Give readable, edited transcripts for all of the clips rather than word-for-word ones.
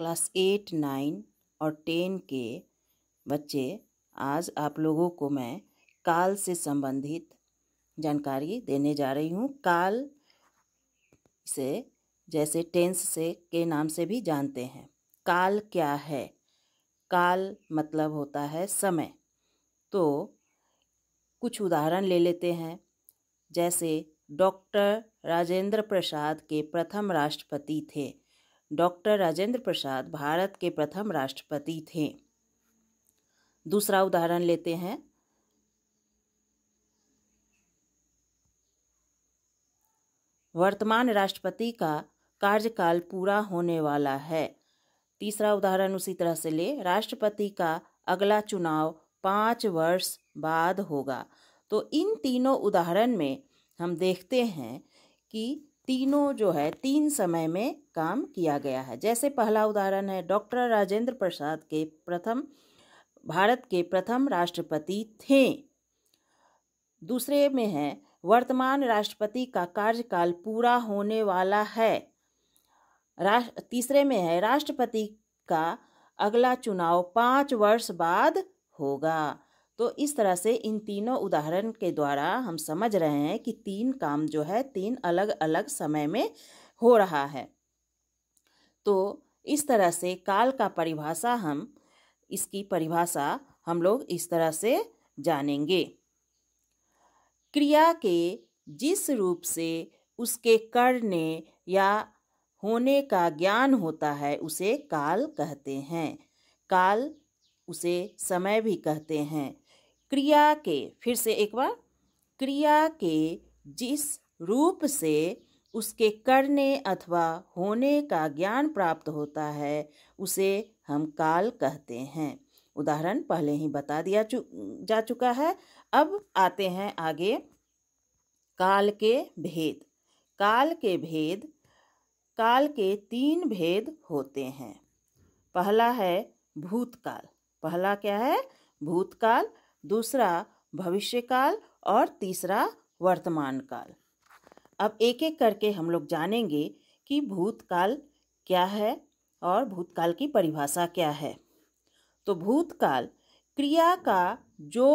Class 8, 9 और 10 के बच्चे, आज आप लोगों को मैं काल से संबंधित जानकारी देने जा रही हूँ। काल से जैसे टेंस से के नाम से भी जानते हैं। काल क्या है? काल मतलब होता है समय। तो कुछ उदाहरण ले लेते हैं। जैसे डॉक्टर राजेंद्र प्रसाद के प्रथम राष्ट्रपति थे। डॉक्टर राजेंद्र प्रसाद भारत के प्रथम राष्ट्रपति थे। दूसरा उदाहरण लेते हैं। वर्तमान राष्ट्रपति का कार्यकाल पूरा होने वाला है। तीसरा उदाहरण उसी तरह से ले। राष्ट्रपति का अगला चुनाव 5 वर्ष बाद होगा। तो इन तीनों उदाहरण में हम देखते हैं कि तीनों जो है 3 समय में काम किया गया है। जैसे पहला उदाहरण है डॉक्टर राजेंद्र प्रसाद के भारत के प्रथम राष्ट्रपति थे। दूसरे में है वर्तमान राष्ट्रपति का कार्यकाल पूरा होने वाला है। तीसरे में है राष्ट्रपति का अगला चुनाव 5 वर्ष बाद होगा। तो इस तरह से इन तीनों उदाहरण के द्वारा हम समझ रहे हैं कि 3 काम जो है 3 अलग अलग समय में हो रहा है। तो इस तरह से काल का इसकी परिभाषा हम लोग इस तरह से जानेंगे। क्रिया के जिस रूप से उसके करने या होने का ज्ञान होता है उसे काल कहते हैं। काल उसे समय भी कहते हैं। क्रिया के, फिर से एक बार, क्रिया के जिस रूप से उसके करने अथवा होने का ज्ञान प्राप्त होता है उसे हम काल कहते हैं। उदाहरण पहले ही बता दिया जा चुका है। अब आते हैं आगे। काल के भेद। काल के 3 भेद होते हैं। पहला है भूतकाल। पहला क्या है? भूतकाल। दूसरा भविष्यकाल और तीसरा वर्तमान काल। अब एक एक करके हम लोग जानेंगे कि भूतकाल क्या है और भूतकाल की परिभाषा क्या है। तो भूतकाल क्रिया का जो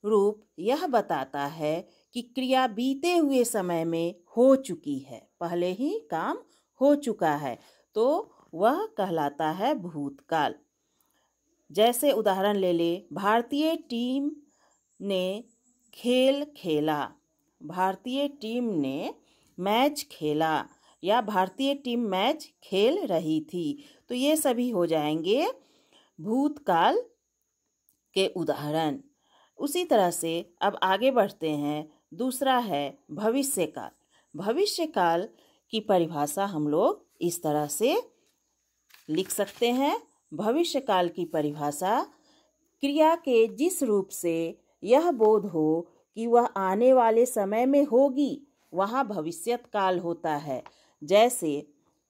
रूप यह बताता है कि क्रिया बीते हुए समय में हो चुकी है, पहले ही काम हो चुका है, तो वह कहलाता है भूतकाल। जैसे उदाहरण ले ले, भारतीय टीम ने खेल खेला, भारतीय टीम ने मैच खेला या भारतीय टीम मैच खेल रही थी। तो ये सभी हो जाएंगे भूतकाल के उदाहरण। उसी तरह से अब आगे बढ़ते हैं। दूसरा है भविष्यकाल। भविष्यकाल की परिभाषा हम लोग इस तरह से लिख सकते हैं। भविष्यकाल की परिभाषा क्रिया के जिस रूप से यह बोध हो कि वह आने वाले समय में होगी वह भविष्यत काल होता है। जैसे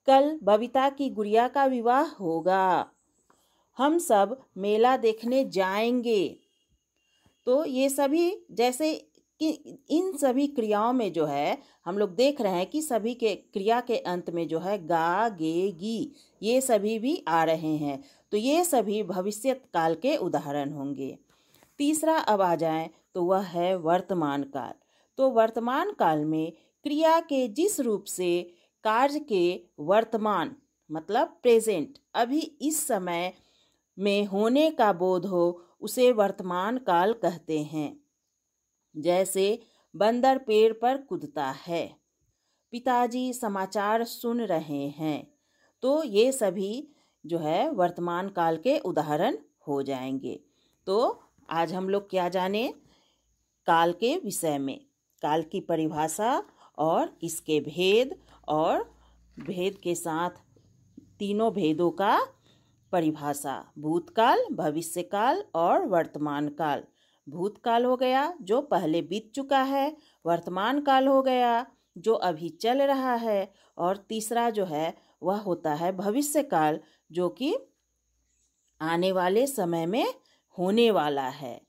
कल बबीता की गुड़िया का विवाह होगा, हम सब मेला देखने जाएंगे। तो ये सभी, जैसे कि इन सभी क्रियाओं में जो है हम लोग देख रहे हैं कि सभी के क्रिया के अंत में जो है गा, गे, गी, ये सभी भी आ रहे हैं। तो ये सभी भविष्यत काल के उदाहरण होंगे। तीसरा अब आ जाएं तो वह है वर्तमान काल। तो वर्तमान काल में क्रिया के जिस रूप से कार्य के वर्तमान मतलब प्रेजेंट, अभी इस समय में होने का बोध हो उसे वर्तमान काल कहते हैं। जैसे बंदर पेड़ पर कूदता है, पिताजी समाचार सुन रहे हैं। तो ये सभी जो है वर्तमान काल के उदाहरण हो जाएंगे। तो आज हम लोग क्या जाने काल के विषय में, काल की परिभाषा और इसके भेद, और भेद के साथ तीनों भेदों का परिभाषा, भूतकाल, भविष्यकाल और वर्तमान काल। भूतकाल हो गया जो पहले बीत चुका है, वर्तमान काल हो गया जो अभी चल रहा है, और तीसरा जो है वह होता है भविष्यकाल जो कि आने वाले समय में होने वाला है।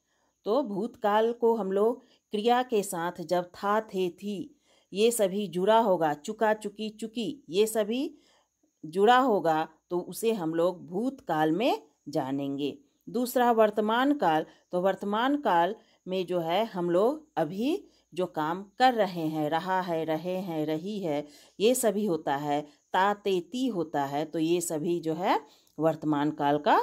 तो भूतकाल को हम लोग क्रिया के साथ जब था, थे, थी, ये सभी जुड़ा होगा, चुका, चुकी, चुकी, ये सभी जुड़ा होगा तो उसे हम लोग भूतकाल में जानेंगे। दूसरा वर्तमान काल, तो वर्तमान काल में जो है हम लोग अभी जो काम कर रहे हैं, रहा है, रहे हैं, रही है, ये सभी होता है। ता ते ती होता है, तो ये सभी जो है वर्तमान काल का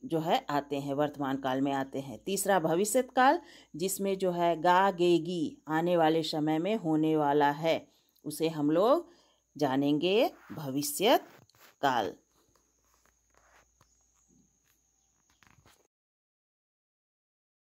जो है आते हैं, वर्तमान काल में आते हैं। तीसरा भविष्यत काल, जिसमें जो है गा गे गी आने वाले समय में होने वाला है, उसे हम लोग जानेंगे भविष्यत काल।